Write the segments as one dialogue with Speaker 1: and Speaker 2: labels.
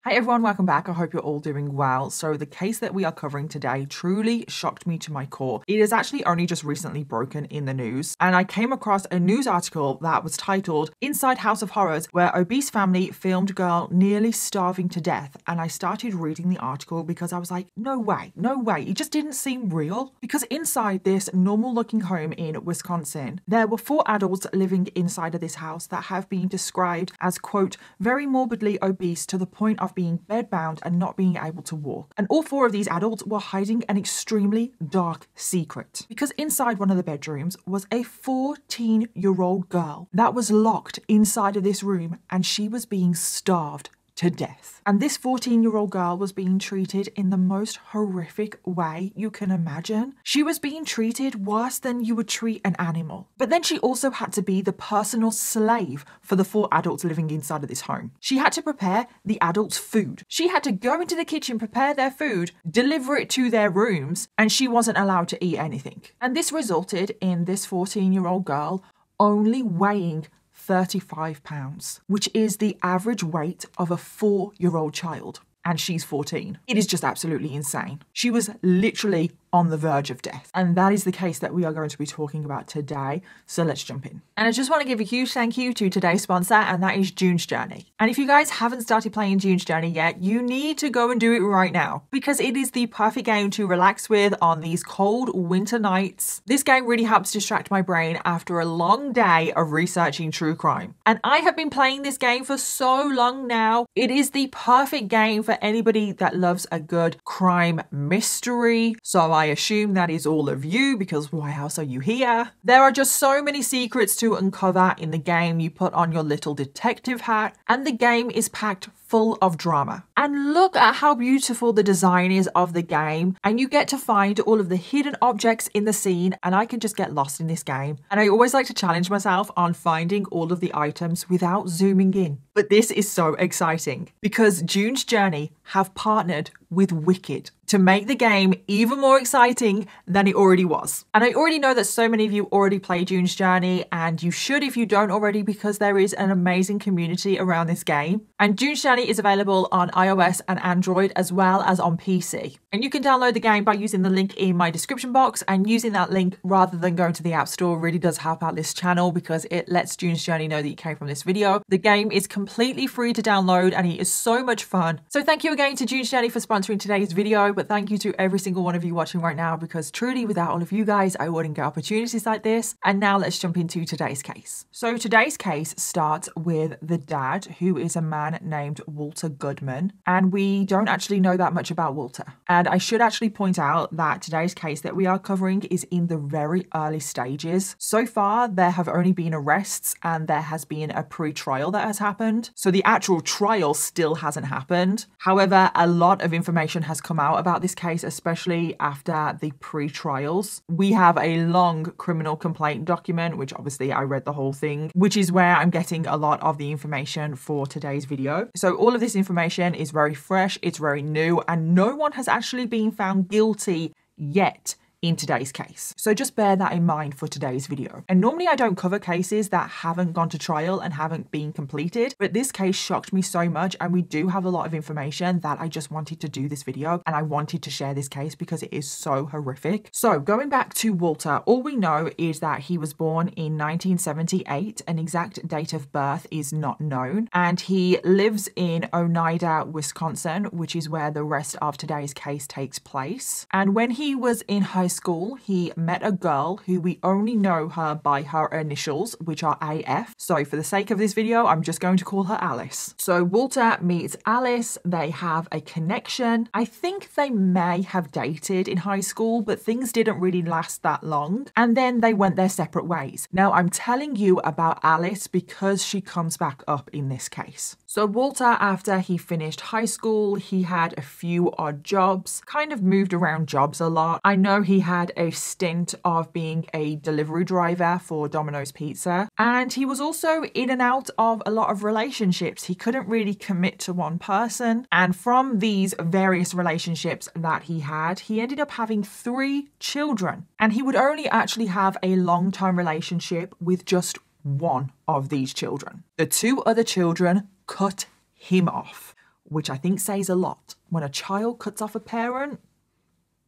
Speaker 1: Hey everyone, welcome back. I hope you're all doing well. So the case that we are covering today truly shocked me to my core. It is actually only just recently broken in the news, and I came across a news article that was titled Inside House of Horrors, where obese family filmed girl nearly starving to death. And I started reading the article because I was like, no way, it just didn't seem real. Because inside this normal looking home in Wisconsin, there were 4 adults living inside of this house that have been described as, quote, very morbidly obese to the point of being bedbound and not being able to walk. And all 4 of these adults were hiding an extremely dark secret. Because inside one of the bedrooms was a 14-year-old girl that was locked inside of this room, and she was being starved to death. And this 14-year-old girl was being treated in the most horrific way you can imagine. She was being treated worse than you would treat an animal. But then she also had to be the personal slave for the 4 adults living inside of this home. She had to prepare the adults' food. She had to go into the kitchen, prepare their food, deliver it to their rooms, and she wasn't allowed to eat anything. And this resulted in this 14-year-old girl only weighing 35 pounds, which is the average weight of a 4-year-old child. And she's 14. It is just absolutely insane. She was literally on the verge of death. And that is the case that we are going to be talking about today. So let's jump in. And I just want to give a huge thank you to today's sponsor, and that is June's Journey. And if you guys haven't started playing June's Journey yet, you need to go and do it right now, because it is the perfect game to relax with on these cold winter nights. This game really helps distract my brain after a long day of researching true crime. And I have been playing this game for so long now. It is the perfect game for anybody that loves a good crime mystery. So I assume that is all of you, because why else are you here? There are just so many secrets to uncover in the game. You put on your little detective hat, and the game is packed full of drama. And look at how beautiful the design is of the game, and you get to find all of the hidden objects in the scene, and I can just get lost in this game. And I always like to challenge myself on finding all of the items without zooming in. But this is so exciting because June's Journey have partnered with Wicked to make the game even more exciting than it already was. And I already know that so many of you already play June's Journey, and you should if you don't already, because there is an amazing community around this game. And June's Journey is available on iOS and Android as well as on PC. And you can download the game by using the link in my description box, and using that link rather than going to the App Store really does help out this channel, because it lets June's Journey know that you came from this video. The game is completely free to download, and it is so much fun. So thank you again to June's Journey for sponsoring today's video, but thank you to every single one of you watching right now, because truly without all of you guys, I wouldn't get opportunities like this. And now let's jump into today's case. So today's case starts with the dad, who is a man named Walter Goodman, and we don't actually know that much about Walter. And I should actually point out that today's case that we are covering is in the very early stages. So far, there have only been arrests, and there has been a pre-trial that has happened. So the actual trial still hasn't happened. However, a lot of information has come out about this case, especially after the pre-trials. We have a long criminal complaint document, which obviously I read the whole thing, which is where I'm getting a lot of the information for today's video. So all of this information is very fresh, it's very new, and no one has actually been found guilty yet in today's case. So just bear that in mind for today's video. And normally I don't cover cases that haven't gone to trial and haven't been completed, but this case shocked me so much, and we do have a lot of information that I just wanted to do this video, and I wanted to share this case because it is so horrific. So going back to Walter, all we know is that he was born in 1978. An exact date of birth is not known, and he lives in Oneida, Wisconsin, which is where the rest of today's case takes place. And when he was in high school, he met a girl who we only know her by her initials, which are AF. So for the sake of this video, I'm just going to call her Alice. So Walter meets Alice, they have a connection. I think they may have dated in high school, but things didn't really last that long. And then they went their separate ways. Now I'm telling you about Alice because she comes back up in this case. So Walter, after he finished high school, he had a few odd jobs, kind of moved around jobs a lot. I know he had a stint of being a delivery driver for Domino's Pizza, and he was also in and out of a lot of relationships. He couldn't really commit to one person, and from these various relationships that he had, he ended up having 3 children, and he would only actually have a long-term relationship with just one of these children. The 2 other children cut him off. which I think says a lot. When a child cuts off a parent,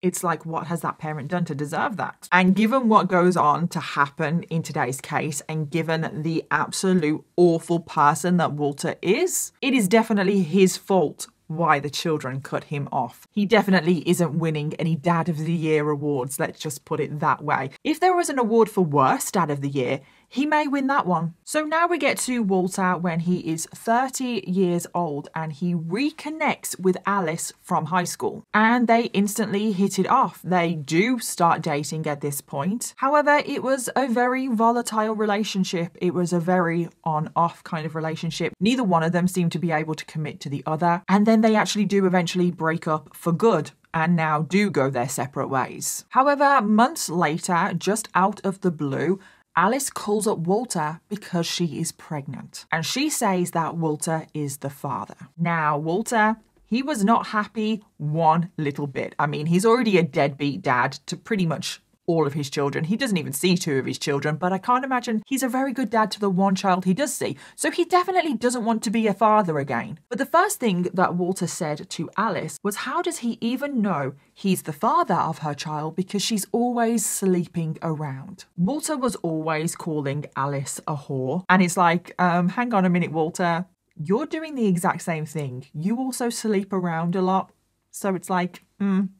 Speaker 1: it's like, what has that parent done to deserve that? And given what goes on to happen in today's case, and given the absolute awful person that Walter is, it is definitely his fault why the children cut him off. He definitely isn't winning any Dad of the Year awards, let's just put it that way. If there was an award for worst Dad of the Year, he may win that one. So now we get to Walter when he is 30 years old and he reconnects with Alice from high school. And they instantly hit it off. They do start dating at this point. However, it was a very volatile relationship. It was a very on-off kind of relationship. Neither one of them seemed to be able to commit to the other. And then they actually do eventually break up for good and now do go their separate ways. However, months later, just out of the blue, Alice calls up Walter because she is pregnant. And she says that Walter is the father. Now, Walter, he was not happy one little bit. I mean, he's already a deadbeat dad to pretty much all of his children. He doesn't even see two of his children, but I can't imagine he's a very good dad to the one child he does see. So he definitely doesn't want to be a father again. But the first thing that Walter said to Alice was, how does he even know he's the father of her child because she's always sleeping around? Walter was always calling Alice a whore. And it's like, hang on a minute, Walter. You're doing the exact same thing. You also sleep around a lot. So it's like,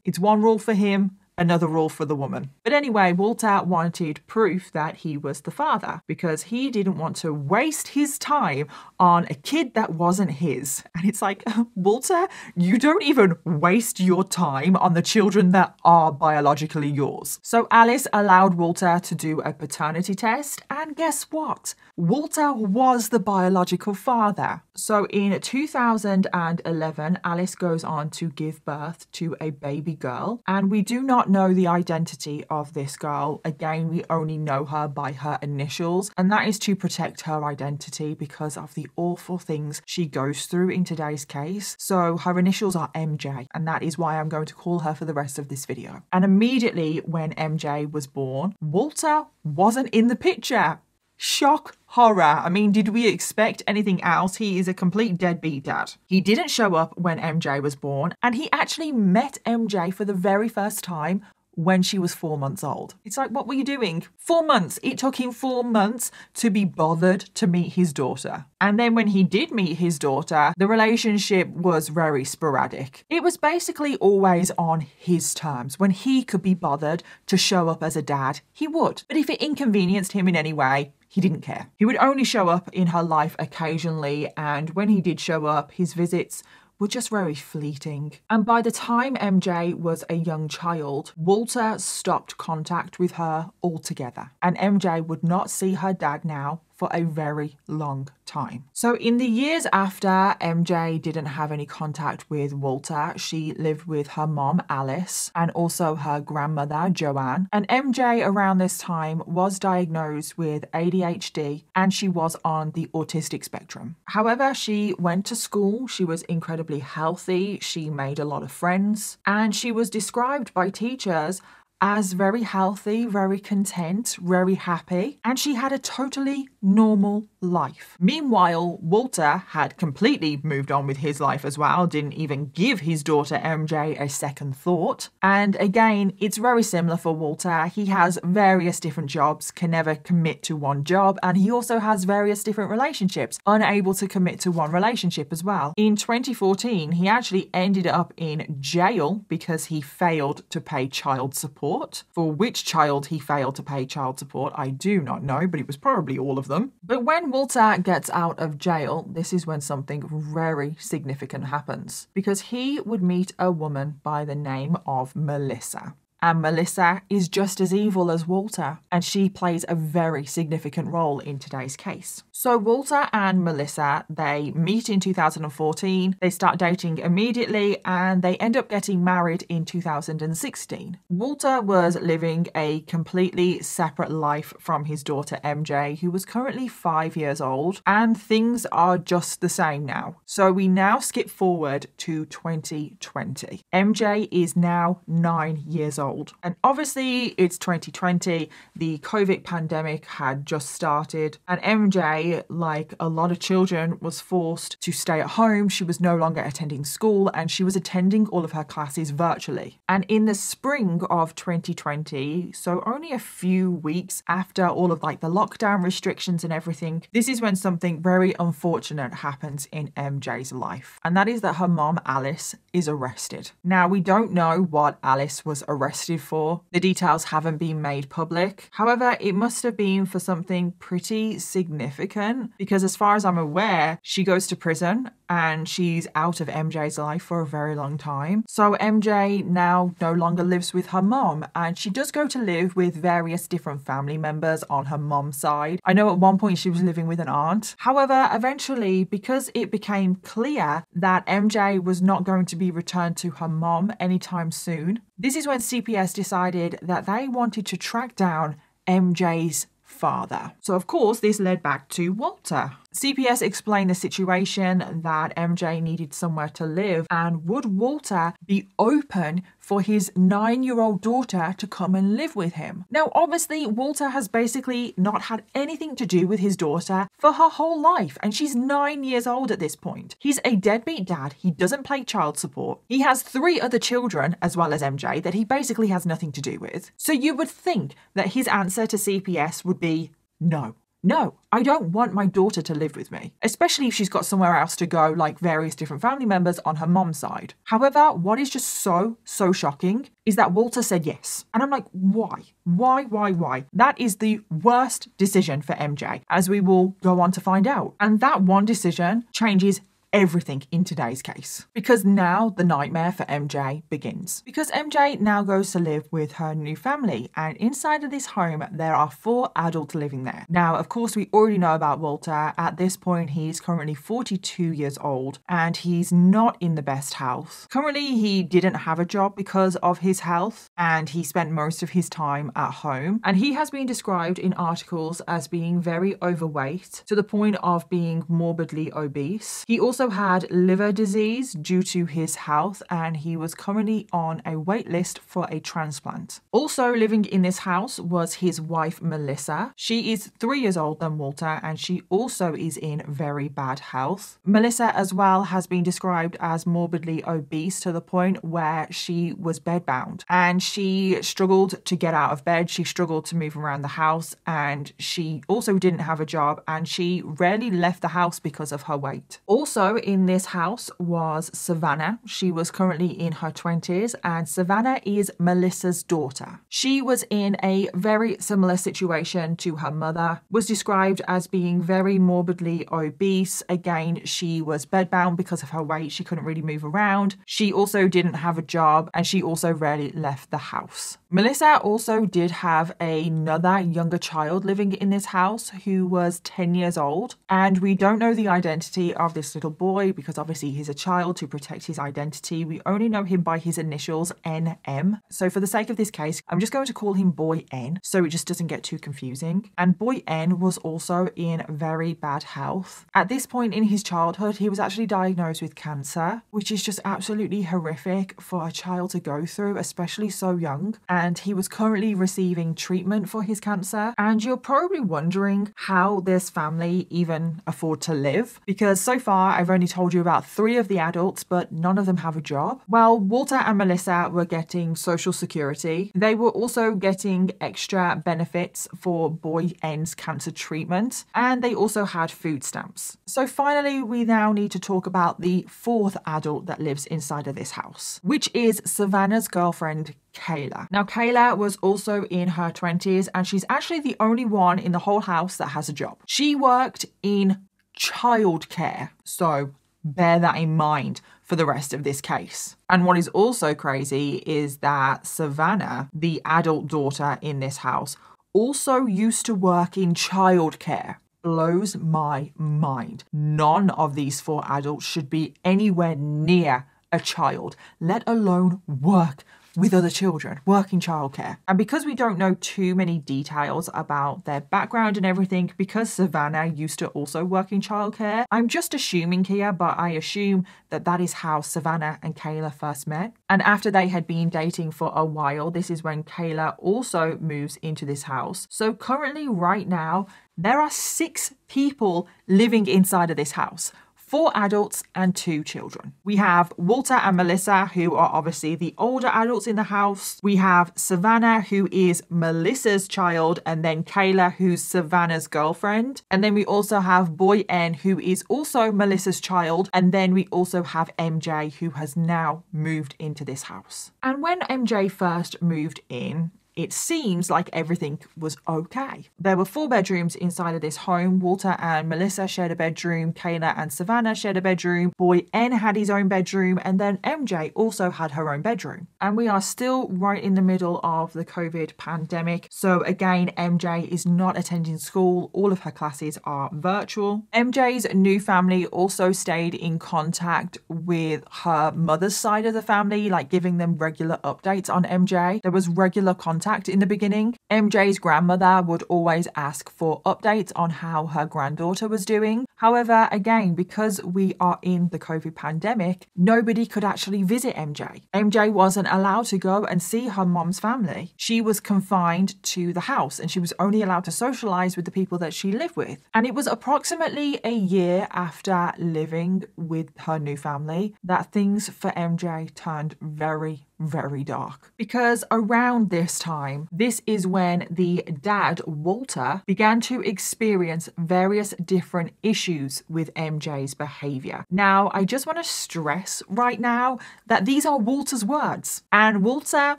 Speaker 1: it's one rule for him, another rule for the woman. But anyway, Walter wanted proof that he was the father because he didn't want to waste his time on a kid that wasn't his. And it's like, Walter, you don't even waste your time on the children that are biologically yours. So Alice allowed Walter to do a paternity test, and guess what? Walter was the biological father. So in 2011, Alice goes on to give birth to a baby girl, and we do not know the identity of this girl. Again, we only know her by her initials, and that is to protect her identity because of the awful things she goes through in today's case. So her initials are MJ, and that is why I'm going to call her for the rest of this video. And immediately when MJ was born, Walter wasn't in the picture. Shock, horror. I mean, did we expect anything else? He is a complete deadbeat dad. He didn't show up when MJ was born, and he actually met MJ for the very first time when she was 4 months old. It's like, what were you doing? 4 months. It took him 4 months to be bothered to meet his daughter. And then when he did meet his daughter, the relationship was very sporadic. It was basically always on his terms. When he could be bothered to show up as a dad, he would. But if it inconvenienced him in any way, he didn't care. He would only show up in her life occasionally, and when he did show up, his visits were just very fleeting. And by the time MJ was a young child, Walter stopped contact with her altogether. And MJ would not see her dad now for a very long time. So in the years after MJ didn't have any contact with Walter, she lived with her mom, Alice, and also her grandmother, Joanne. And MJ around this time was diagnosed with ADHD and she was on the autistic spectrum. However, she went to school, she was incredibly healthy, she made a lot of friends, and she was described by teachers as very healthy, very content, very happy, and she had a totally normal life. Meanwhile, Walter had completely moved on with his life as well, didn't even give his daughter MJ a second thought. And again, it's very similar for Walter. He has various different jobs, can never commit to one job, and he also has various different relationships, unable to commit to one relationship as well. In 2014, he actually ended up in jail because he failed to pay child support. For which child he failed to pay child support, I do not know, but it was probably all of them. But when Walter gets out of jail, this is when something very significant happens, because he would meet a woman by the name of Melissa. And Melissa is just as evil as Walter, and she plays a very significant role in today's case. So Walter and Melissa, they meet in 2014, they start dating immediately, and they end up getting married in 2016. Walter was living a completely separate life from his daughter MJ, who was currently 5 years old, and things are just the same now. So we now skip forward to 2020. MJ is now 9 years old. old. And obviously it's 2020, the COVID pandemic had just started, and MJ, like a lot of children, was forced to stay at home. She was no longer attending school and she was attending all of her classes virtually. And in the spring of 2020, so only a few weeks after all of like the lockdown restrictions and everything, this is when something very unfortunate happens in MJ's life. And that is that her mom, Alice, is arrested. Now, we don't know what Alice was arrested for. The details haven't been made public. However, it must have been for something pretty significant because as far as I'm aware, she goes to prison and she's out of MJ's life for a very long time. So MJ now no longer lives with her mom, and she does go to live with various different family members on her mom's side. I know at one point she was living with an aunt. However, eventually, because it became clear that MJ was not going to be returned to her mom anytime soon, this is when CPS decided that they wanted to track down MJ's father. So of course this led back to Walter. CPS explained the situation that MJ needed somewhere to live, and would Walter be open for his 9-year-old daughter to come and live with him? Now obviously Walter has basically not had anything to do with his daughter for her whole life, and she's 9 years old at this point. He's a deadbeat dad, he doesn't pay child support, he has 3 other children as well as MJ that he basically has nothing to do with. So you would think that his answer to CPS would be no. No, I don't want my daughter to live with me, especially if she's got somewhere else to go, like various different family members on her mom's side. However, what is just so shocking is that Walter said yes. And I'm like, why? Why? That is the worst decision for MJ, as we will go on to find out. And that one decision changes everything in today's case, because now the nightmare for MJ begins. Because MJ now goes to live with her new family, and inside of this home there are 4 adults living there. Now of course we already know about Walter. At this point he's currently 42 years old and he's not in the best health. Currently he didn't have a job because of his health, and he spent most of his time at home, and he has been described in articles as being very overweight to the point of being morbidly obese. He also had liver disease due to his health, and he was currently on a wait list for a transplant. Also living in this house was his wife Melissa. She is 3 years older than Walter, and she also is in very bad health. Melissa as well has been described as morbidly obese to the point where she was bedbound, and she struggled to get out of bed, she struggled to move around the house, and she also didn't have a job, and she rarely left the house because of her weight. Also in this house was Savannah. She was currently in her 20s, and Savannah is Melissa's daughter. She was in a very similar situation to her mother, was described as being very morbidly obese. Again, she was bedbound because of her weight, she couldn't really move around. She also didn't have a job, and she also rarely left the house. Melissa also did have another younger child living in this house who was 10 years old, and we don't know the identity of this little boy because obviously he's a child. To protect his identity, we only know him by his initials NM. So for the sake of this case, I'm just going to call him Boy N so it just doesn't get too confusing. And Boy N was also in very bad health. At this point in his childhood, he was actually diagnosed with cancer, which is just absolutely horrific for a child to go through, especially so young. And he was currently receiving treatment for his cancer. And you're probably wondering how this family even afford to live, because so far I've only told you about 3 of the adults, but none of them have a job. Well, Walter and Melissa were getting social security. They were also getting extra benefits for Boy N's cancer treatment, and they also had food stamps. So finally, we now need to talk about the 4th adult that lives inside of this house, which is Savannah's girlfriend, Kayla. Now, Kayla was also in her 20s, and she's actually the only one in the whole house that has a job. She worked in childcare, so bear that in mind for the rest of this case. And what is also crazy is that Savannah, the adult daughter in this house, also used to work in childcare. Blows my mind. None of these 4 adults should be anywhere near a child, let alone work with other children, working childcare. And because we don't know too many details about their background and everything, because Savannah used to also work in childcare, I'm just assuming here, but I assume that that is how Savannah and Kayla first met. And after they had been dating for a while, this is when Kayla also moves into this house. So currently, right now, there are 6 people living inside of this house. 4 adults and 2 children. We have Walter and Melissa, who are obviously the older adults in the house. We have Savannah, who is Melissa's child, and then Kayla, who's Savannah's girlfriend. And then we also have boy N, who is also Melissa's child. And then we also have MJ, who has now moved into this house. And when MJ first moved in, it seems like everything was okay. There were 4 bedrooms inside of this home. Walter and Melissa shared a bedroom. Kayla and Savannah shared a bedroom. Boy N had his own bedroom. And then MJ also had her own bedroom. And we are still right in the middle of the COVID pandemic. So again, MJ is not attending school. All of her classes are virtual. MJ's new family also stayed in contact with her mother's side of the family, like giving them regular updates on MJ. There was regular contact in the beginning. MJ's grandmother would always ask for updates on how her granddaughter was doing. However, again, because we are in the COVID pandemic, nobody could actually visit MJ. MJ wasn't allowed to go and see her mom's family. She was confined to the house and she was only allowed to socialize with the people that she lived with. And it was approximately a year after living with her new family that things for MJ turned very dark. Because around this time, this is when the dad, Walter, began to experience various different issues with MJ's behavior. Now, I just want to stress right now that these are Walter's words. And Walter,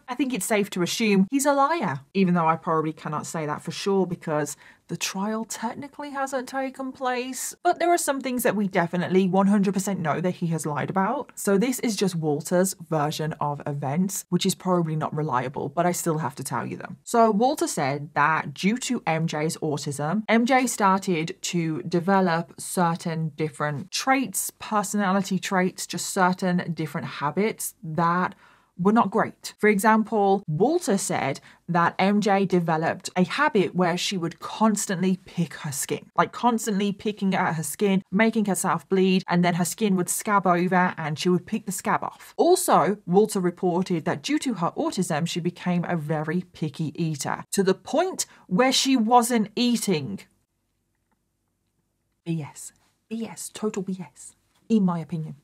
Speaker 1: I think it's safe to assume he's a liar, even though I probably cannot say that for sure because the trial technically hasn't taken place, but there are some things that we definitely 100% know that he has lied about. So this is just Walter's version of events, which is probably not reliable, but I still have to tell you them. So Walter said that due to MJ's autism, MJ started to develop certain different traits, personality traits, just certain different habits that were not great. For example, Walter said that MJ developed a habit where she would constantly pick her skin, like constantly picking at her skin, making herself bleed, and then her skin would scab over and she would pick the scab off. Also, Walter reported that due to her autism, she became a very picky eater to the point where she wasn't eating. BS, total BS, in my opinion.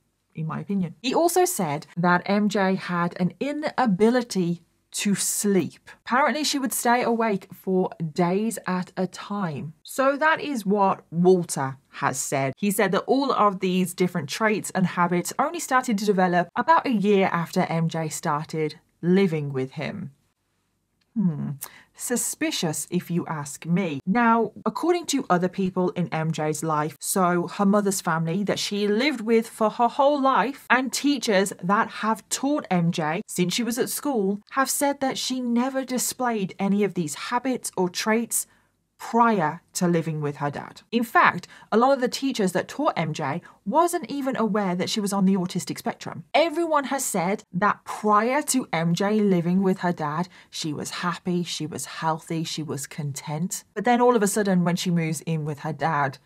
Speaker 1: He also said that MJ had an inability to sleep. Apparently, she would stay awake for days at a time. So that is what Walter has said. He said that all of these different traits and habits only started to develop about a year after MJ started living with him. Suspicious if you ask me. Now, according to other people in MJ's life, so her mother's family that she lived with for her whole life and teachers that have taught MJ since she was at school have said that she never displayed any of these habits or traits prior to living with her dad. In fact, a lot of the teachers that taught MJ wasn't even aware that she was on the autistic spectrum. Everyone has said that prior to MJ living with her dad, she was happy, she was healthy, she was content. But then all of a sudden, when she moves in with her dad,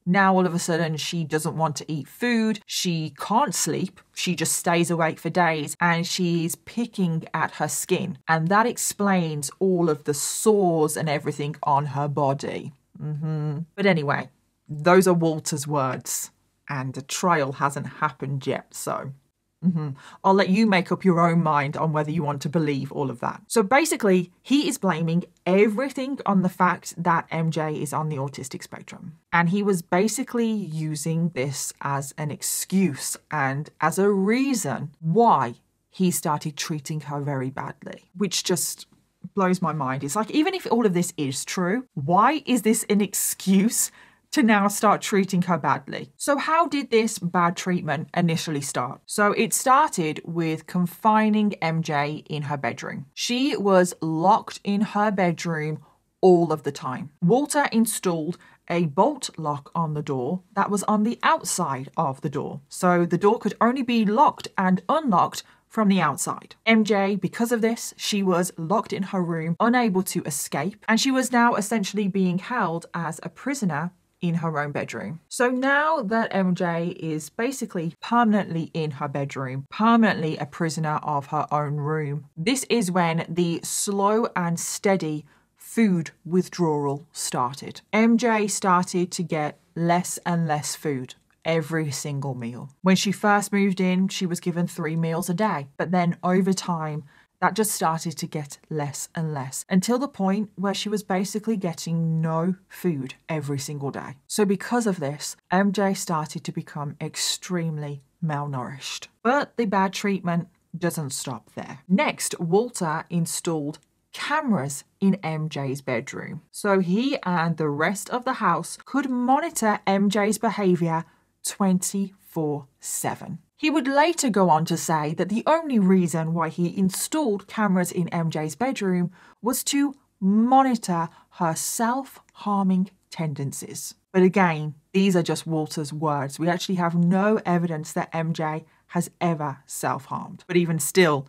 Speaker 1: now all of a sudden she doesn't want to eat food, she can't sleep, she just stays awake for days, and she's picking at her skin. And that explains all of the sores and everything on her body. But anyway, those are Walter's words, and the trial hasn't happened yet, so I'll let you make up your own mind on whether you want to believe all of that. So basically, he is blaming everything on the fact that MJ is on the autistic spectrum. And he was basically using this as an excuse and as a reason why he started treating her very badly, which just blows my mind. It's like, even if all of this is true, why is this an excuse to now start treating her badly? So how did this bad treatment initially start? So it started with confining MJ in her bedroom. She was locked in her bedroom all of the time. Walter installed a bolt lock on the door that was on the outside of the door. So the door could only be locked and unlocked from the outside. MJ, because of this, she was locked in her room, unable to escape, and she was now essentially being held as a prisoner in her own bedroom. So now that MJ is basically permanently in her bedroom, permanently a prisoner of her own room, this is when the slow and steady food withdrawal started. MJ started to get less and less food every single meal. When she first moved in, she was given 3 meals a day, but then over time, that just started to get less and less until the point where she was basically getting no food every single day. So because of this, MJ started to become extremely malnourished. But the bad treatment doesn't stop there. Next, Walter installed cameras in MJ's bedroom, so he and the rest of the house could monitor MJ's behavior 24/7. He would later go on to say that the only reason why he installed cameras in MJ's bedroom was to monitor her self-harming tendencies. But again, these are just Walter's words. We actually have no evidence that MJ has ever self-harmed. But even still,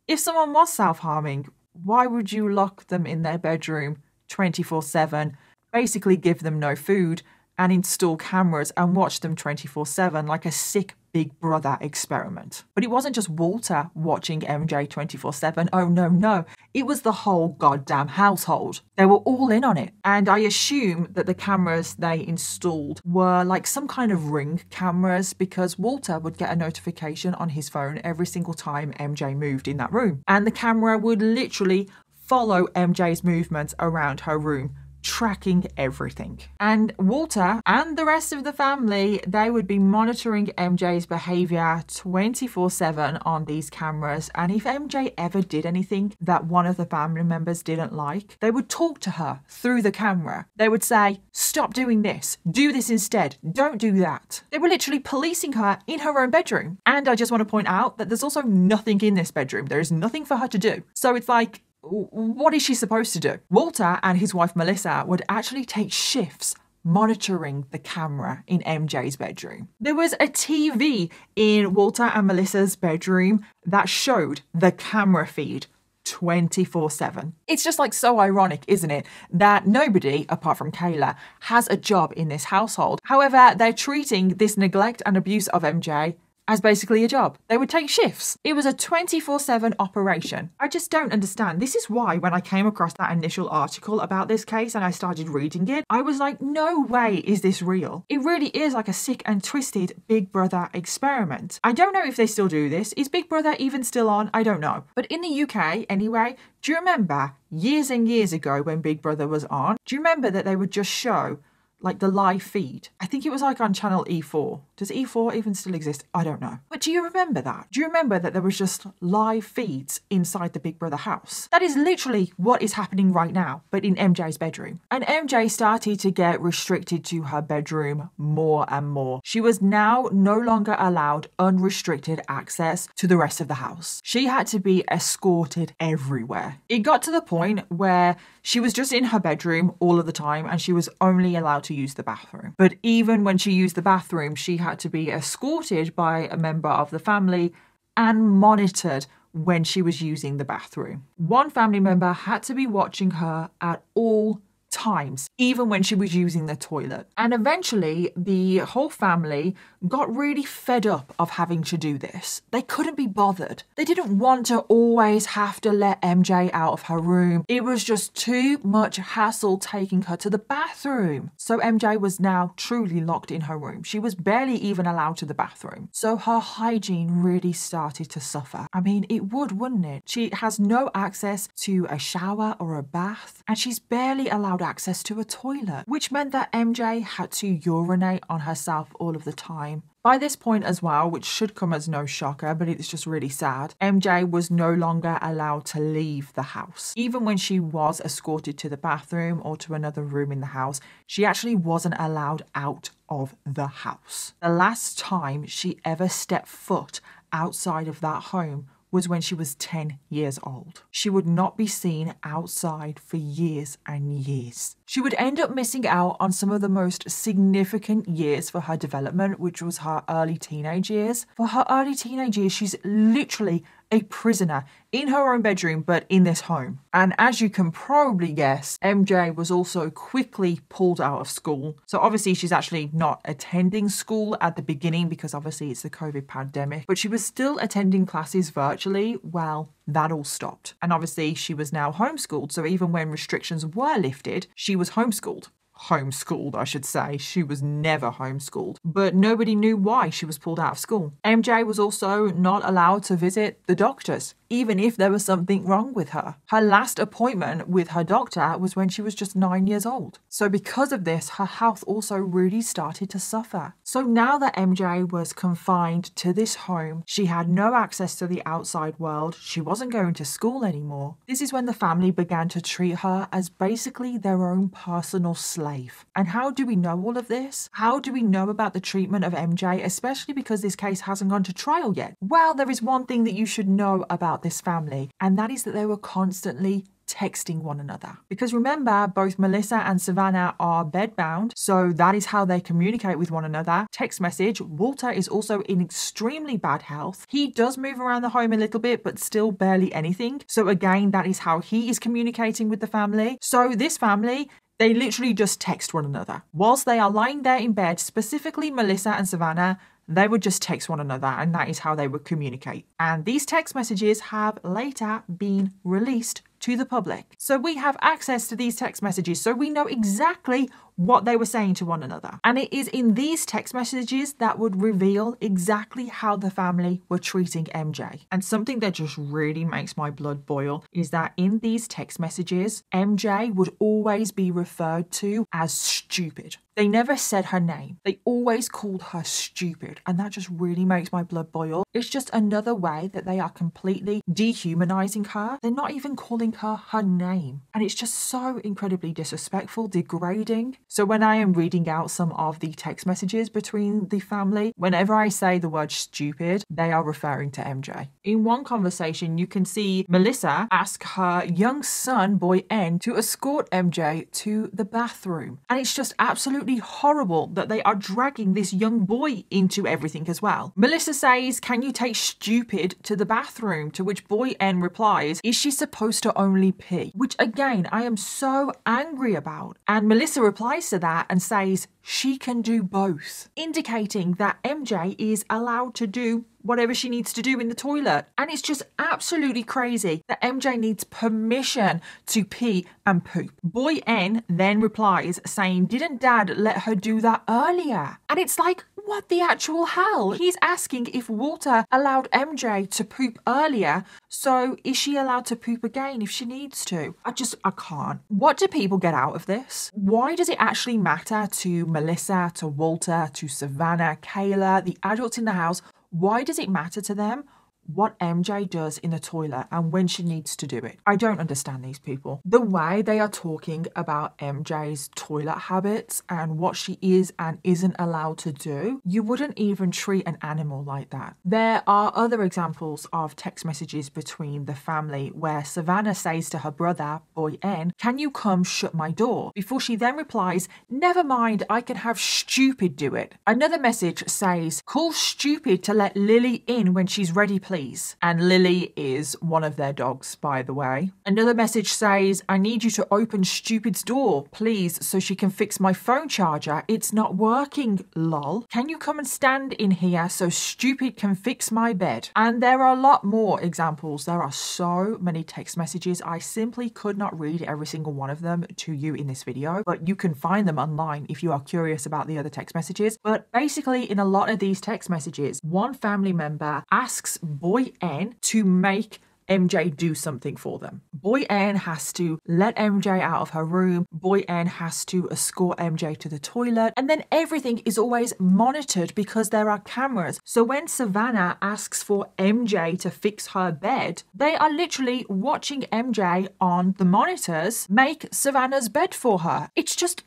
Speaker 1: if someone was self-harming, why would you lock them in their bedroom 24/7, basically give them no food, and install cameras and watch them 24/7 like a sick Big Brother experiment? But it wasn't just Walter watching MJ 24/7. Oh no. It was the whole goddamn household. They were all in on it. And I assume that the cameras they installed were like some kind of ring cameras, because Walter would get a notification on his phone every single time MJ moved in that room. And the camera would literally follow MJ's movements around her room, tracking everything. And Walter and the rest of the family, they would be monitoring MJ's behavior 24/7 on these cameras. And if MJ ever did anything that one of the family members didn't like, they would talk to her through the camera. They would say, stop doing this, do this instead, don't do that. They were literally policing her in her own bedroom. And I just want to point out that there's also nothing in this bedroom. There is nothing for her to do. So it's like, what is she supposed to do? Walter and his wife Melissa would actually take shifts monitoring the camera in MJ's bedroom. There was a TV in Walter and Melissa's bedroom that showed the camera feed 24/7. It's just like so ironic, isn't it, that nobody, apart from Kayla, has a job in this household. However, they're treating this neglect and abuse of MJ as basically a job. They would take shifts. It was a 24/7 operation. I just don't understand. This is why when I came across that initial article about this case and I started reading it, I was like, no way is this real. It really is like a sick and twisted Big Brother experiment. I don't know if they still do this. Is Big Brother even still on? I don't know. But in the UK anyway, do you remember years and years ago when Big Brother was on, do you remember that they would just show like the live feed? I think it was like on channel E4. Does E4 even still exist? I don't know. But do you remember that? Do you remember that there was just live feeds inside the Big Brother house? That is literally what is happening right now, but in MJ's bedroom. And MJ started to get restricted to her bedroom more and more. She was now no longer allowed unrestricted access to the rest of the house. She had to be escorted everywhere. It got to the point where she was just in her bedroom all of the time and she was only allowed to use the bathroom. But even when she used the bathroom, she had to be escorted by a member of the family and monitored when she was using the bathroom. One family member had to be watching her at all times, even when she was using the toilet. And eventually the whole family got really fed up of having to do this. They couldn't be bothered. They didn't want to always have to let MJ out of her room. It was just too much hassle taking her to the bathroom. So MJ was now truly locked in her room. She was barely even allowed to the bathroom. So her hygiene really started to suffer. I mean, it would, wouldn't it? She has no access to a shower or a bath, and she's barely allowed access to a toilet, which meant that MJ had to urinate on herself all of the time. By this point as well, which should come as no shocker, but it's just really sad, MJ was no longer allowed to leave the house. Even when she was escorted to the bathroom or to another room in the house, she actually wasn't allowed out of the house. The last time she ever stepped foot outside of that home was when she was 10 years old. She would not be seen outside for years and years. She would end up missing out on some of the most significant years for her development, which was her early teenage years. For her early teenage years, she's literally a prisoner in her own bedroom, but in this home. And as you can probably guess, MJ was also quickly pulled out of school. So obviously she's actually not attending school at the beginning because obviously it's the COVID pandemic, but she was still attending classes virtually. Well, that all stopped. And obviously she was now homeschooled. So even when restrictions were lifted, she was homeschooled. Homeschooled, I should say. She was never homeschooled, but nobody knew why she was pulled out of school. MJ was also not allowed to visit the doctors, even if there was something wrong with her. Her last appointment with her doctor was when she was just 9 years old. So because of this, her health also really started to suffer. So now that MJ was confined to this home, she had no access to the outside world. She wasn't going to school anymore. This is when the family began to treat her as basically their own personal slave. And how do we know all of this? How do we know about the treatment of MJ, especially because this case hasn't gone to trial yet? Well, there is one thing that you should know about this family, and that is that they were constantly texting one another. Because remember, both Melissa and Savannah are bedbound, so that is how they communicate with one another. Text message. Walter is also in extremely bad health. He does move around the home a little bit, but still barely anything. So again, that is how he is communicating with the family. So this family, they literally just text one another. Whilst they are lying there in bed, specifically Melissa and Savannah, they would just text one another, and that is how they would communicate. And these text messages have later been released to the public. So we have access to these text messages, so we know exactly what they were saying to one another. And it is in these text messages that would reveal exactly how the family were treating MJ. And something that just really makes my blood boil is that in these text messages, MJ would always be referred to as stupid. They never said her name. They always called her stupid. And that just really makes my blood boil. It's just another way that they are completely dehumanizing her. They're not even calling her name. And it's just so incredibly disrespectful, degrading. So when I am reading out some of the text messages between the family, whenever I say the word stupid, they are referring to MJ. In one conversation, you can see Melissa ask her young son, boy N, to escort MJ to the bathroom. And it's just absolutely horrible that they are dragging this young boy into everything as well. Melissa says, "Can you take stupid to the bathroom?" To which boy N replies, "Is she supposed to only pee?" Which again, I am so angry about. And Melissa replies to that and says she can do both, indicating that MJ is allowed to do whatever she needs to do in the toilet. And it's just absolutely crazy that MJ needs permission to pee and poop. Boy N then replies saying, "Didn't Dad let her do that earlier?" And it's like, what the actual hell? He's asking if Walter allowed MJ to poop earlier, so is she allowed to poop again if she needs to? I can't. What do people get out of this? Why does it actually matter to Melissa, to Walter, to Savannah, Kayla, the adults in the house? Why does it matter to them what MJ does in the toilet and when she needs to do it? I don't understand these people. The way they are talking about MJ's toilet habits and what she is and isn't allowed to do, you wouldn't even treat an animal like that. There are other examples of text messages between the family where Savannah says to her brother, boy N, "Can you come shut my door?" Before she then replies, "Never mind, I can have stupid do it." Another message says, "Call stupid to let Lily in when she's ready, please." And Lily is one of their dogs, by the way. Another message says, "I need you to open Stupid's door, please, so she can fix my phone charger. It's not working, lol. Can you come and stand in here so Stupid can fix my bed?" And there are a lot more examples. There are so many text messages. I simply could not read every single one of them to you in this video, but you can find them online if you are curious about the other text messages. But basically, in a lot of these text messages, one family member asks boy N to make MJ do something for them. Boy N has to let MJ out of her room. Boy N has to escort MJ to the toilet. And then everything is always monitored because there are cameras. So when Savannah asks for MJ to fix her bed, they are literally watching MJ on the monitors make Savannah's bed for her. It's just,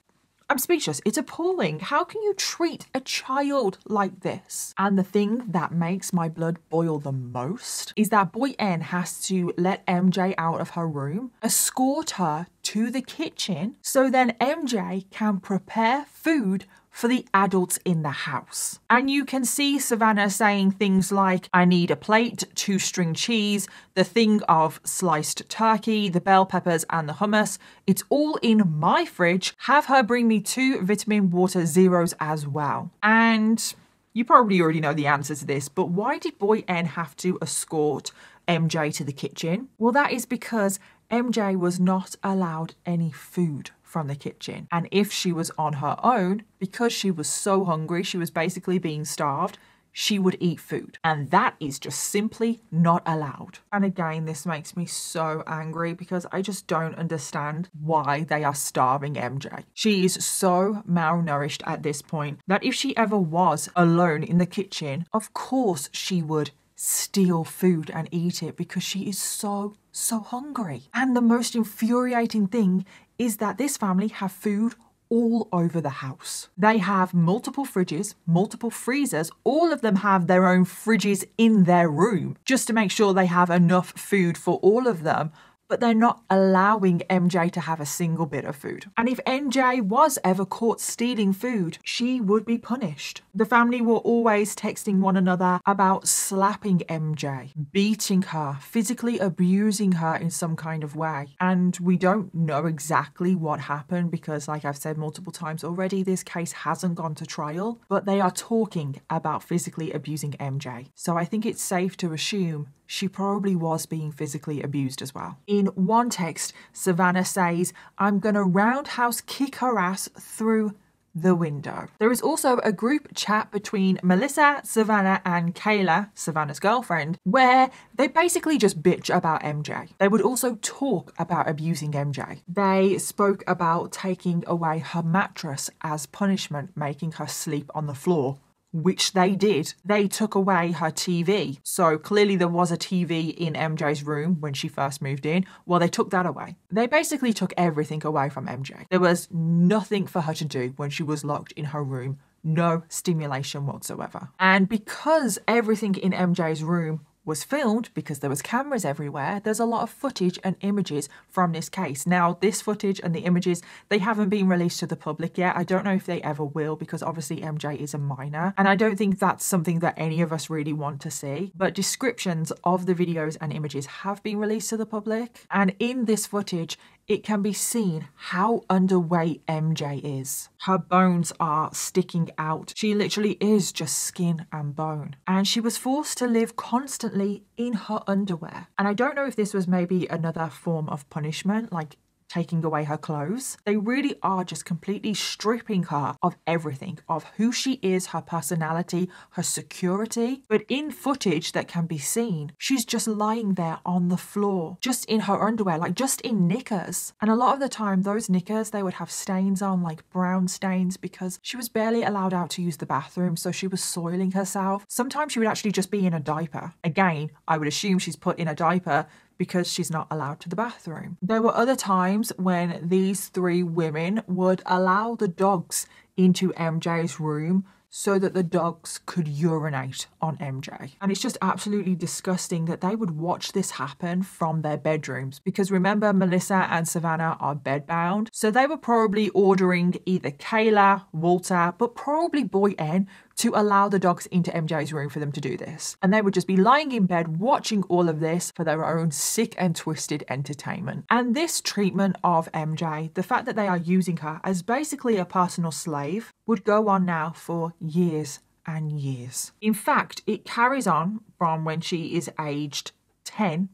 Speaker 1: I'm speechless. It's appalling. How can you treat a child like this? And the thing that makes my blood boil the most is that boy N has to let MJ out of her room, escort her to the kitchen, so then MJ can prepare food for the adults in the house. And you can see Savannah saying things like, I need a plate, 2 string cheese, the thing of sliced turkey, the bell peppers and the hummus. It's all in my fridge. Have her bring me 2 vitamin water zeros as well. And you probably already know the answer to this, but why did boy N have to escort MJ to the kitchen? Well, that is because MJ was not allowed any food from the kitchen. And if she was on her own, because she was so hungry, she was basically being starved, she would eat food. And that is just simply not allowed. And again, this makes me so angry because I just don't understand why they are starving MJ. She is so malnourished at this point that if she ever was alone in the kitchen, of course she would steal food and eat it because she is so hungry. And the most infuriating thing is that this family have food all over the house. They have multiple fridges, multiple freezers. All of them have their own fridges in their room just to make sure they have enough food for all of them. But they're not allowing MJ to have a single bit of food. And if MJ was ever caught stealing food, she would be punished. The family were always texting one another about slapping MJ, beating her, physically abusing her in some kind of way. And we don't know exactly what happened because, like I've said multiple times already, this case hasn't gone to trial, but they are talking about physically abusing MJ. So I think it's safe to assume she probably was being physically abused as well. In one text, Savannah says, I'm gonna roundhouse kick her ass through the window. There is also a group chat between Melissa, Savannah and Kayla, Savannah's girlfriend, where they basically just bitch about MJ. They would also talk about abusing MJ. They spoke about taking away her mattress as punishment, making her sleep on the floor, which they did. They took away her TV. So clearly there was a TV in MJ's room when she first moved in. Well, they took that away. They basically took everything away from MJ. There was nothing for her to do when she was locked in her room. No stimulation whatsoever. And because everything in MJ's room was filmed, because there was cameras everywhere, there's a lot of footage and images from this case. Now, this footage and the images, they haven't been released to the public yet. I don't know if they ever will because obviously MJ is a minor and I don't think that's something that any of us really want to see. But descriptions of the videos and images have been released to the public, and in this footage, it can be seen how underweight MJ is. Her bones are sticking out. She literally is just skin and bone. And she was forced to live constantly in her underwear. And I don't know if this was maybe another form of punishment, like taking away her clothes. They really are just completely stripping her of everything, of who she is, her personality, her security. But in footage that can be seen, she's just lying there on the floor, just in her underwear, like just in knickers. And a lot of the time, those knickers, they would have stains on, like brown stains, because she was barely allowed out to use the bathroom, so she was soiling herself. Sometimes she would actually just be in a diaper. Again, I would assume she's put in a diaper because she's not allowed to the bathroom. There were other times when these 3 women would allow the dogs into MJ's room so that the dogs could urinate on MJ. And it's just absolutely disgusting that they would watch this happen from their bedrooms, because remember, Melissa and Savannah are bedbound, so they were probably ordering either Kayla, Walter, but probably boy N to allow the dogs into MJ's room for them to do this. And they would just be lying in bed watching all of this for their own sick and twisted entertainment. And this treatment of MJ, the fact that they are using her as basically a personal slave, would go on now for years and years. In fact, it carries on from when she is aged 10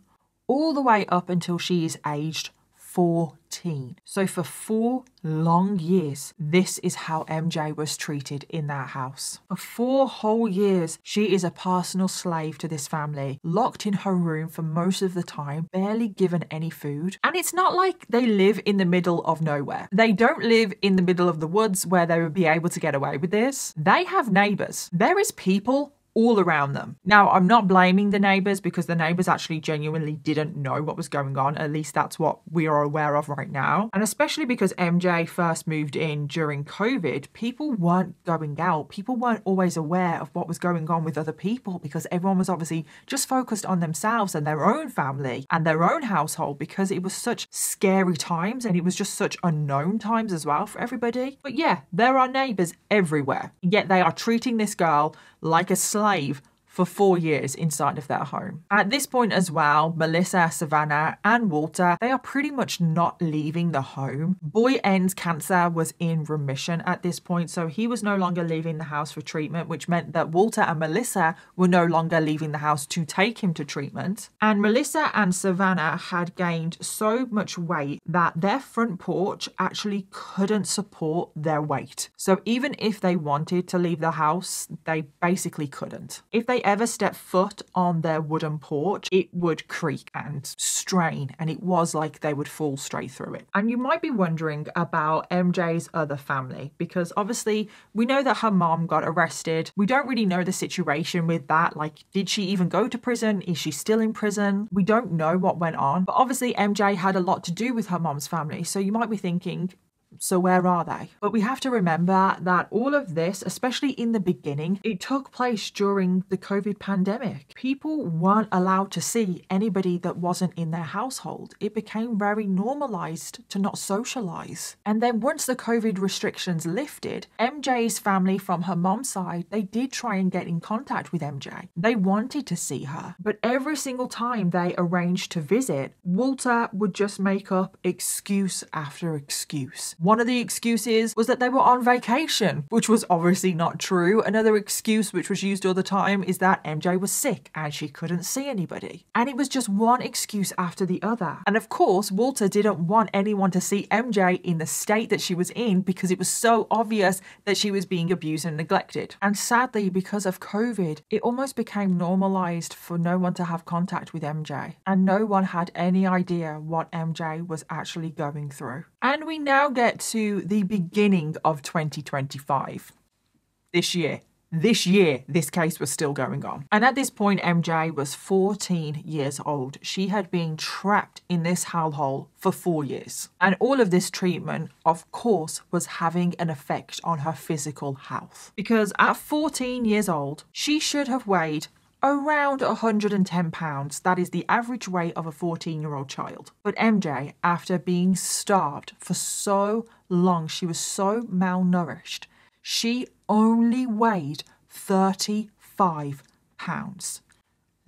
Speaker 1: all the way up until she is aged 14. So for 4 long years, this is how MJ was treated in that house. For 4 whole years, she is a personal slave to this family, locked in her room for most of the time, barely given any food. And it's not like they live in the middle of nowhere. They don't live in the middle of the woods where they would be able to get away with this. They have neighbors. There is people all around them. Now, I'm not blaming the neighbours because the neighbours actually genuinely didn't know what was going on. At least that's what we are aware of right now. And especially because MJ first moved in during COVID, people weren't going out. People weren't always aware of what was going on with other people because everyone was obviously just focused on themselves and their own family and their own household because it was such scary times and it was just such unknown times as well for everybody. But yeah, there are neighbours everywhere, yet they are treating this girl like a slave for 4 years inside of their home. At this point as well, Melissa, Savannah, and Walter, they are pretty much not leaving the home. Boy N's cancer was in remission at this point, so he was no longer leaving the house for treatment, which meant that Walter and Melissa were no longer leaving the house to take him to treatment. And Melissa and Savannah had gained so much weight that their front porch actually couldn't support their weight. So even if they wanted to leave the house, they basically couldn't. If they ever stepped foot on their wooden porch, it would creak and strain, and it was like they would fall straight through it. And you might be wondering about MJ's other family, because obviously we know that her mom got arrested. We don't really know the situation with that. Like, did she even go to prison? Is she still in prison? We don't know what went on. But obviously MJ had a lot to do with her mom's family. So you might be thinking, so where are they? But we have to remember that all of this, especially in the beginning, it took place during the COVID pandemic. People weren't allowed to see anybody that wasn't in their household. It became very normalized to not socialize. And then once the COVID restrictions lifted, MJ's family from her mom's side, they did try and get in contact with MJ. They wanted to see her. But every single time they arranged to visit, Walter would just make up excuse after excuse. One of the excuses was that they were on vacation, which was obviously not true. Another excuse which was used all the time is that MJ was sick and she couldn't see anybody. And it was just one excuse after the other. And of course, Walter didn't want anyone to see MJ in the state that she was in because it was so obvious that she was being abused and neglected. And sadly, because of COVID, it almost became normalized for no one to have contact with MJ. And no one had any idea what MJ was actually going through. And we now get to the beginning of 2025. This year, this case was still going on. And at this point, MJ was 14 years old. She had been trapped in this hellhole for 4 years. And all of this treatment, of course, was having an effect on her physical health. Because at 14 years old, she should have weighed around 110 pounds. That is the average weight of a 14-year-old child. But MJ, after being starved for so long, she was so malnourished, she only weighed 35 pounds.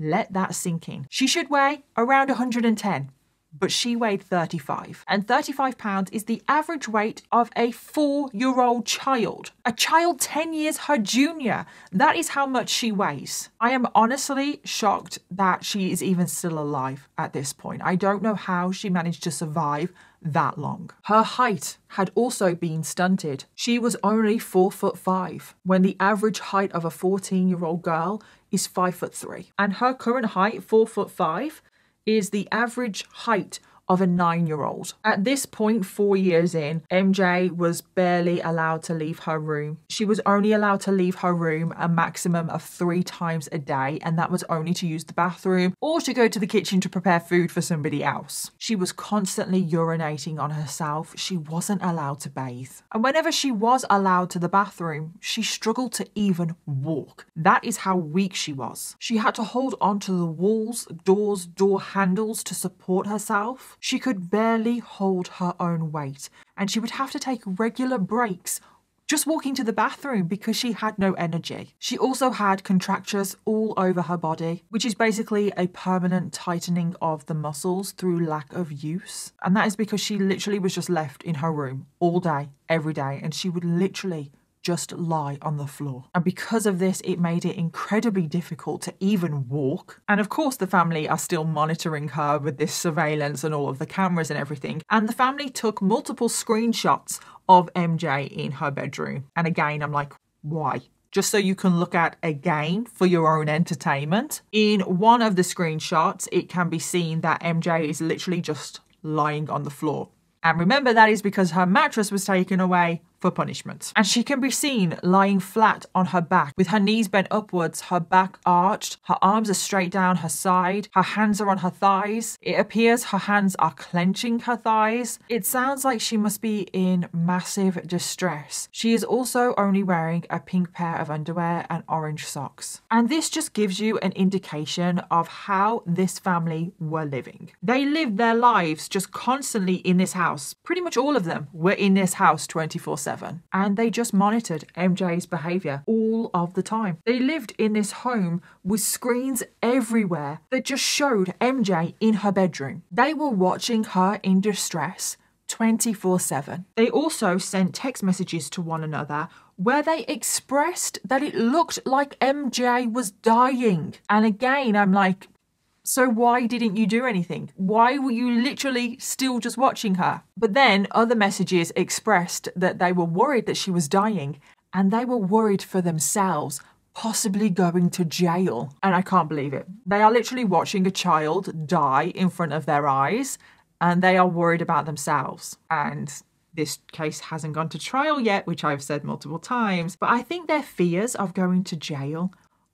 Speaker 1: Let that sink in. She should weigh around 110. But she weighed 35. And 35 pounds is the average weight of a 4-year-old child. A child 10 years her junior. That is how much she weighs. I am honestly shocked that she is even still alive at this point. I don't know how she managed to survive that long. Her height had also been stunted. She was only 4'5", when the average height of a 14-year-old girl is 5'3". And her current height, 4'5", is the average height of a 9-year-old. At this point, 4 years in, MJ was barely allowed to leave her room. She was only allowed to leave her room a maximum of 3 times a day, and that was only to use the bathroom or to go to the kitchen to prepare food for somebody else. She was constantly urinating on herself. She wasn't allowed to bathe. And whenever she was allowed to the bathroom, she struggled to even walk. That is how weak she was. She had to hold onto the walls, doors, door handles to support herself. She could barely hold her own weight, and she would have to take regular breaks just walking to the bathroom because she had no energy. She also had contractures all over her body, which is basically a permanent tightening of the muscles through lack of use. And that is because she literally was just left in her room all day, every day, and she would literally just lie on the floor. And because of this, it made it incredibly difficult to even walk. And of course, the family are still monitoring her with this surveillance and all of the cameras and everything. And the family took multiple screenshots of MJ in her bedroom. And again, I'm like, why? Just so you can look at again for your own entertainment. In one of the screenshots, it can be seen that MJ is literally just lying on the floor. And remember, that is because her mattress was taken away for punishment. And she can be seen lying flat on her back with her knees bent upwards, her back arched, her arms are straight down her side, her hands are on her thighs. It appears her hands are clenching her thighs. It sounds like she must be in massive distress. She is also only wearing a pink pair of underwear and orange socks. And this just gives you an indication of how this family were living. They lived their lives just constantly in this house. Pretty much all of them were in this house 24/7. And they just monitored MJ's behavior all of the time. They lived in this home with screens everywhere that just showed MJ in her bedroom. They were watching her in distress 24/7. They also sent text messages to one another where they expressed that it looked like MJ was dying. And again, I'm like, so why didn't you do anything? Why were you literally still just watching her? But then other messages expressed that they were worried that she was dying and they were worried for themselves, possibly going to jail. And I can't believe it. They are literally watching a child die in front of their eyes and they are worried about themselves. And this case hasn't gone to trial yet, which I've said multiple times, but I think their fears of going to jail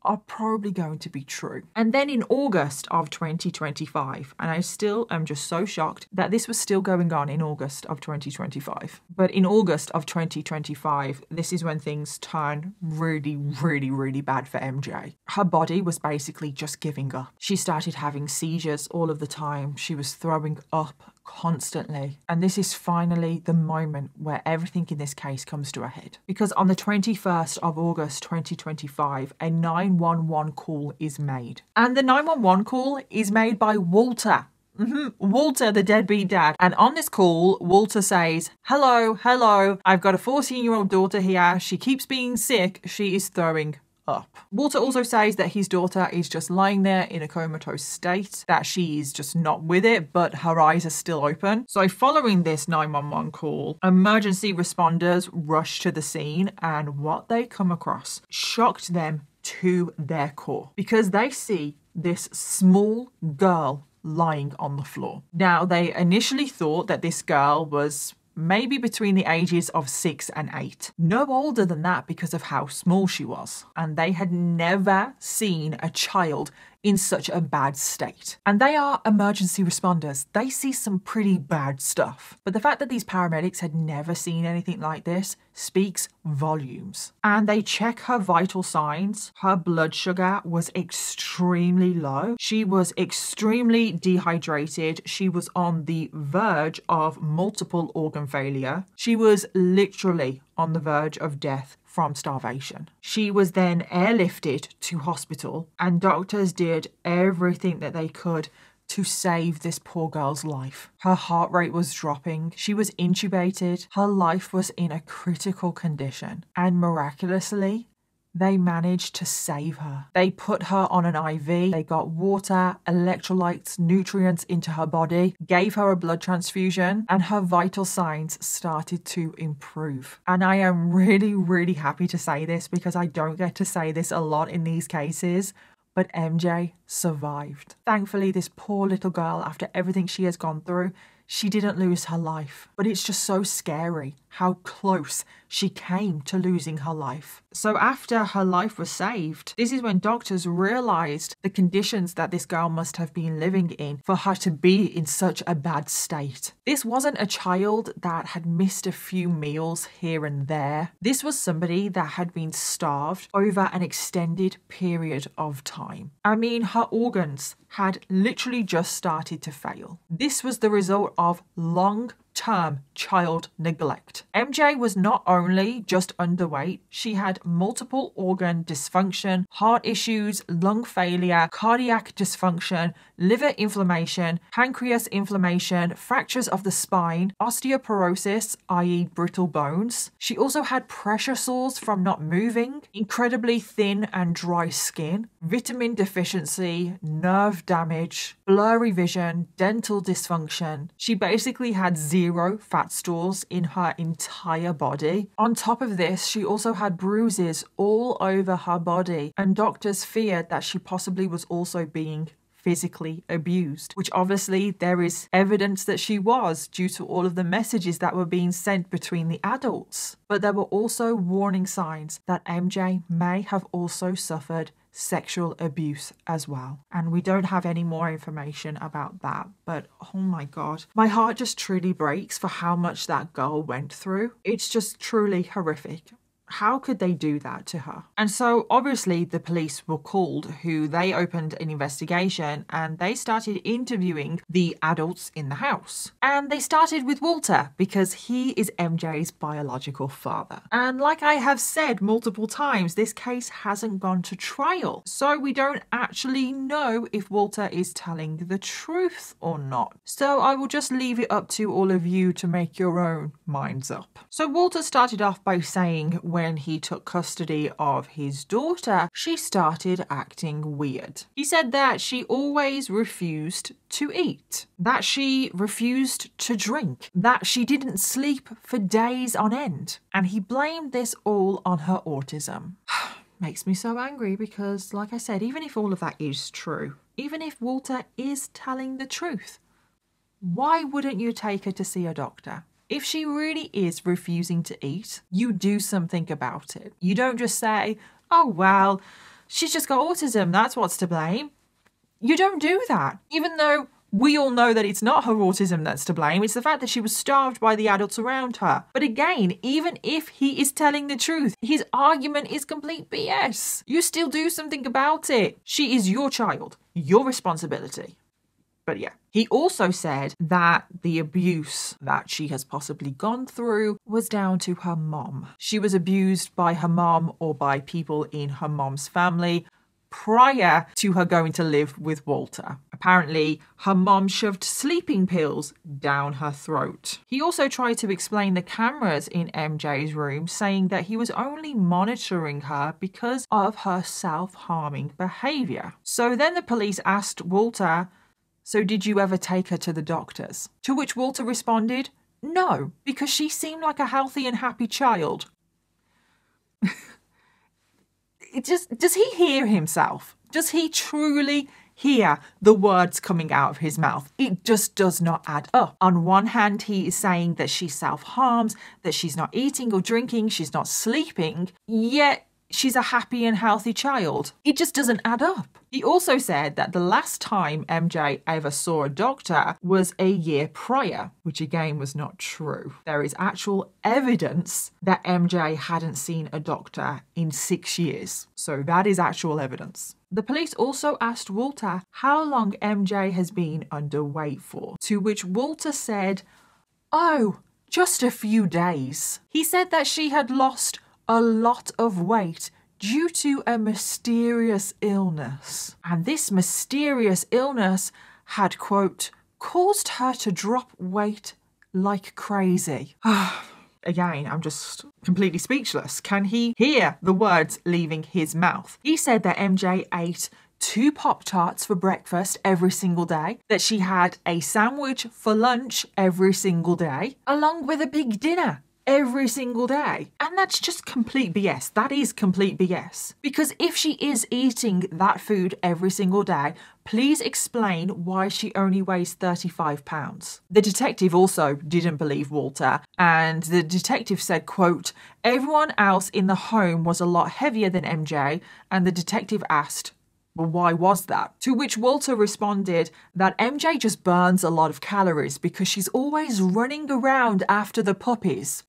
Speaker 1: are probably going to be true. And then in August of 2025, and I still am just so shocked that this was still going on in August of 2025. But in August of 2025, this is when things turn really, really, really bad for MJ. Her body was basically just giving up. She started having seizures all of the time. She was throwing up constantly. And this is finally the moment where everything in this case comes to a head. Because on the 21st of August 2025, a 911 call is made. And the 911 call is made by Walter. Walter, the deadbeat dad. And on this call, Walter says, hello, I've got a 14-year-old daughter here. She keeps being sick. She is throwing up. Walter also says that his daughter is just lying there in a comatose state, that she is just not with it, but her eyes are still open. So following this 911 call, emergency responders rush to the scene, and what they come across shocked them to their core because they see this small girl lying on the floor. Now, they initially thought that this girl was maybe between the ages of 6 and 8. No older than that because of how small she was. And they had never seen a child in such a bad state. And they are emergency responders. They see some pretty bad stuff. But the fact that these paramedics had never seen anything like this speaks volumes. And they check her vital signs. Her blood sugar was extremely low. She was extremely dehydrated. She was on the verge of multiple organ failure. She was literally on the verge of death from starvation. She was then airlifted to hospital and doctors did everything that they could to save this poor girl's life. Her heart rate was dropping. She was intubated. Her life was in a critical condition. And miraculously, they managed to save her. They put her on an IV. They got water, electrolytes, nutrients into her body, gave her a blood transfusion, and her vital signs started to improve. And I am really, really happy to say this because I don't get to say this a lot in these cases, but MJ survived. Thankfully, this poor little girl, after everything she has gone through, she didn't lose her life. But it's just so scary how close she came to losing her life. So after her life was saved, this is when doctors realized the conditions that this girl must have been living in for her to be in such a bad state. This wasn't a child that had missed a few meals here and there. This was somebody that had been starved over an extended period of time. I mean, her organs had literally just started to fail. This was the result of long-term child neglect. MJ was not only just underweight, she had multiple organ dysfunction, heart issues, lung failure, cardiac dysfunction, liver inflammation, pancreas inflammation, fractures of the spine, osteoporosis, i.e. brittle bones. She also had pressure sores from not moving, incredibly thin and dry skin, vitamin deficiency, nerve damage, blurry vision, dental dysfunction. She basically had zero fat stores in her entire body. On top of this, she also had bruises all over her body, and doctors feared that she possibly was also being physically abused, which obviously there is evidence that she was due to all of the messages that were being sent between the adults. But there were also warning signs that MJ may have also suffered sexual abuse as well. And we don't have any more information about that. But oh my God, my heart just truly breaks for how much that girl went through. It's just truly horrific. How could they do that to her? And so obviously the police were called, who they opened an investigation and they started interviewing the adults in the house. And they started with Walter because he is MJ's biological father. And like I have said multiple times, this case hasn't gone to trial. So we don't actually know if Walter is telling the truth or not. So I will just leave it up to all of you to make your own minds up. So Walter started off by saying when he took custody of his daughter, she started acting weird. He said that she always refused to eat, that she refused to drink, that she didn't sleep for days on end. And he blamed this all on her autism. Makes me so angry because, like I said, even if all of that is true, even if Walter is telling the truth, why wouldn't you take her to see a doctor? If she really is refusing to eat, you do something about it. You don't just say, oh, well, she's just got autism, that's what's to blame. You don't do that. Even though we all know that it's not her autism that's to blame, it's the fact that she was starved by the adults around her. But again, even if he is telling the truth, his argument is complete BS. You still do something about it. She is your child, your responsibility. But yeah, he also said that the abuse that she has possibly gone through was down to her mom. She was abused by her mom or by people in her mom's family prior to her going to live with Walter. Apparently, her mom shoved sleeping pills down her throat. He also tried to explain the cameras in MJ's room, saying that he was only monitoring her because of her self-harming behavior. So then the police asked Walter, so did you ever take her to the doctors? To which Walter responded, no, because she seemed like a healthy and happy child. Does he hear himself? Does he truly hear the words coming out of his mouth? It just does not add up. On one hand, he is saying that she self-harms, that she's not eating or drinking, she's not sleeping, yet she's a happy and healthy child. It just doesn't add up. He also said that the last time MJ ever saw a doctor was a year prior, which again was not true. There is actual evidence that MJ hadn't seen a doctor in 6 years. So that is actual evidence. The police also asked Walter how long MJ has been underweight for, to which Walter said, oh, just a few days. He said that she had lost a lot of weight due to a mysterious illness. And this mysterious illness had, quote, caused her to drop weight like crazy. Again, I'm just completely speechless. Can he hear the words leaving his mouth? He said that MJ ate 2 Pop-Tarts for breakfast every single day, that she had a sandwich for lunch every single day, along with a big dinner every single day. And that's just complete BS. That is complete BS. Because if she is eating that food every single day, please explain why she only weighs 35 pounds. The detective also didn't believe Walter, and the detective said, quote, everyone else in the home was a lot heavier than MJ, and the detective asked, well, why was that? To which Walter responded that MJ just burns a lot of calories because she's always running around after the puppies.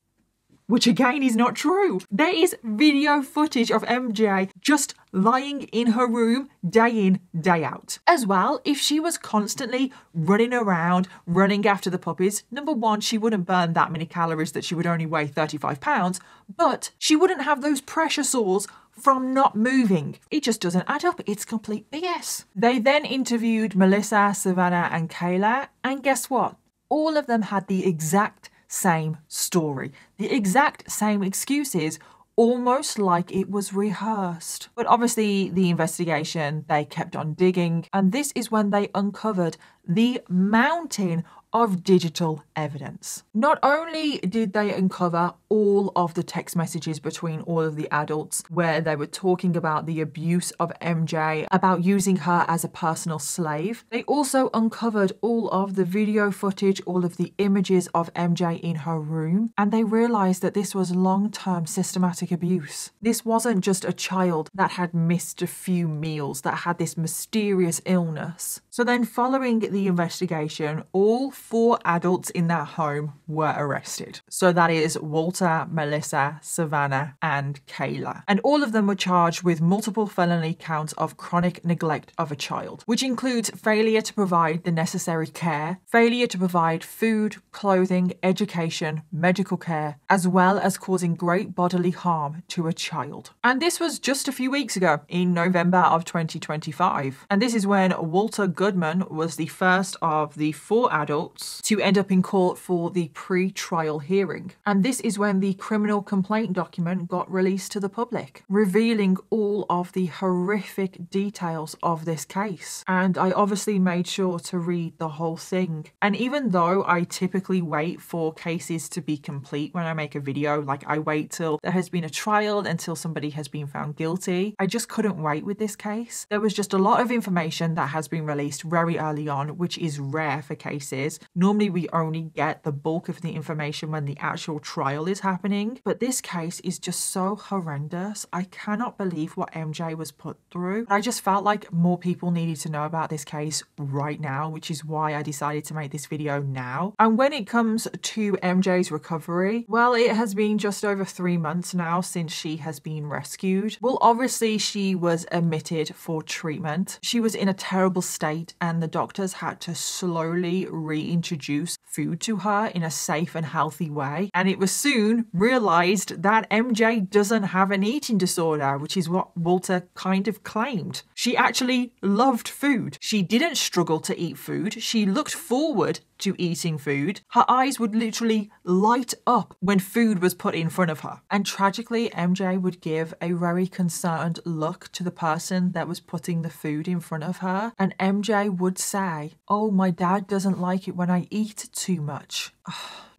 Speaker 1: Which again is not true. There is video footage of MJ just lying in her room day in, day out. As well, if she was constantly running around, running after the puppies, number one, she wouldn't burn that many calories that she would only weigh 35 pounds, but she wouldn't have those pressure sores from not moving. It just doesn't add up. It's complete BS. They then interviewed Melissa, Savannah, and Kayla, and guess what? All of them had the exact same story, the exact same excuses, almost like it was rehearsed. But obviously the investigation, they kept on digging, and this is when they uncovered the mountain of digital evidence. Not only did they uncover all of the text messages between all of the adults where they were talking about the abuse of MJ, about using her as a personal slave, they also uncovered all of the video footage, all of the images of MJ in her room, and they realized that this was long-term systematic abuse. This wasn't just a child that had missed a few meals, that had this mysterious illness. So then, following the investigation, all 4 adults in that home were arrested. So that is Walter, Melissa, Savannah, and Kayla. And all of them were charged with multiple felony counts of chronic neglect of a child, which includes failure to provide the necessary care, failure to provide food, clothing, education, medical care, as well as causing great bodily harm to a child. And this was just a few weeks ago, in November of 2025. And this is when Walter Goodman was the first of the 4 adults to end up in court for the pre-trial hearing. And this is when the criminal complaint document got released to the public, revealing all of the horrific details of this case. And I obviously made sure to read the whole thing. And even though I typically wait for cases to be complete when I make a video, like I wait till there has been a trial, until somebody has been found guilty, I just couldn't wait with this case. There was just a lot of information that has been released very early on, which is rare for cases. Normally we only get the bulk of the information when the actual trial is happening, but this case is just so horrendous. I cannot believe what MJ was put through. I just felt like more people needed to know about this case right now, which is why I decided to make this video now. And when it comes to MJ's recovery, well, it has been just over 3 months now since she has been rescued. Well, obviously she was admitted for treatment. She was in a terrible state and the doctors had to slowly reintroduce food to her in a safe and healthy way. And it was soon realized that MJ doesn't have an eating disorder, which is what Walter kind of claimed. She actually loved food. She didn't struggle to eat food. She looked forward to eating food. Her eyes would literally light up when food was put in front of her. And tragically, MJ would give a very concerned look to the person that was putting the food in front of her. And MJ would say, "Oh, my dad doesn't like it when I eat too much."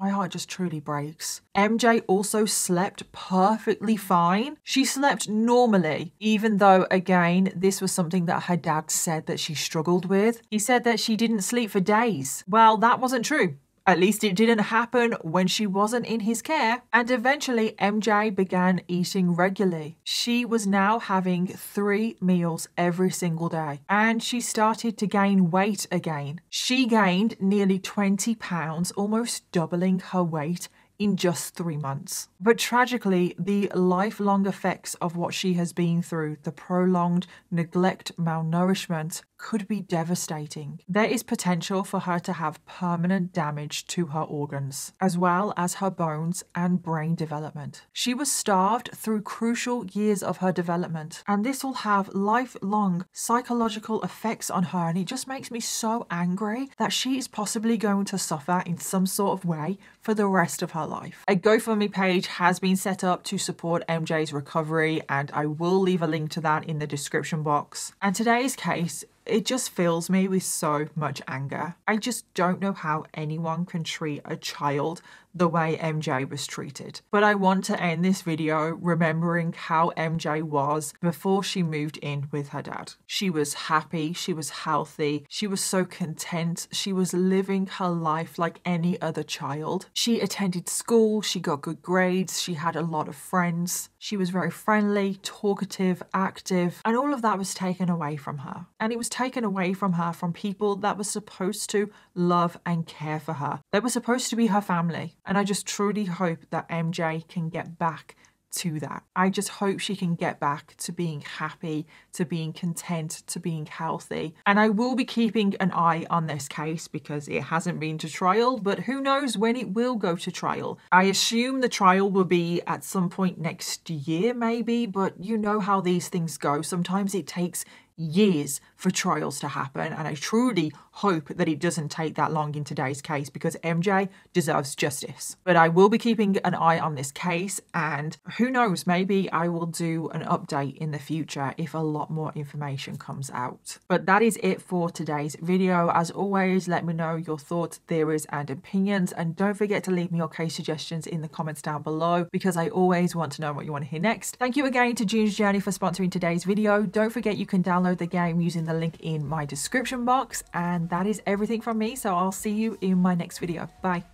Speaker 1: My heart just truly breaks. MJ also slept perfectly fine. She slept normally, even though, again, this was something that her dad said that she struggled with. He said that she didn't sleep for days. Well, that wasn't true. At least it didn't happen when she wasn't in his care. And eventually MJ began eating regularly. She was now having 3 meals every single day. And she started to gain weight again. She gained nearly 20 pounds, almost doubling her weight in just 3 months. But tragically, the lifelong effects of what she has been through, the prolonged neglect, malnourishment, could be devastating. There is potential for her to have permanent damage to her organs, as well as her bones and brain development. She was starved through crucial years of her development, and this will have lifelong psychological effects on her, and it just makes me so angry that she is possibly going to suffer in some sort of way for the rest of her life. A GoFundMe page has been set up to support MJ's recovery, and I will leave a link to that in the description box. And today's case, it just fills me with so much anger. I just don't know how anyone can treat a child the way MJ was treated. But I want to end this video remembering how MJ was before she moved in with her dad. She was happy, she was healthy, she was so content, she was living her life like any other child. She attended school, she got good grades, she had a lot of friends. She was very friendly, talkative, active, and all of that was taken away from her. And it was taken away from her from people that were supposed to love and care for her. They were supposed to be her family. And I just truly hope that MJ can get back to that. I just hope she can get back to being happy, to being content, to being healthy. And I will be keeping an eye on this case because it hasn't been to trial, but who knows when it will go to trial. I assume the trial will be at some point next year maybe, but you know how these things go. Sometimes it takes years for trials to happen, and I truly hope that it doesn't take that long in today's case because MJ deserves justice. But I will be keeping an eye on this case, and who knows, maybe I will do an update in the future if a lot more information comes out. But that is it for today's video. As always, let me know your thoughts, theories and opinions, and don't forget to leave me your case suggestions in the comments down below because I always want to know what you want to hear next. Thank you again to June's Journey for sponsoring today's video. Don't forget you can download the game using the link in my description box, and that is everything from me, so I'll see you in my next video. Bye.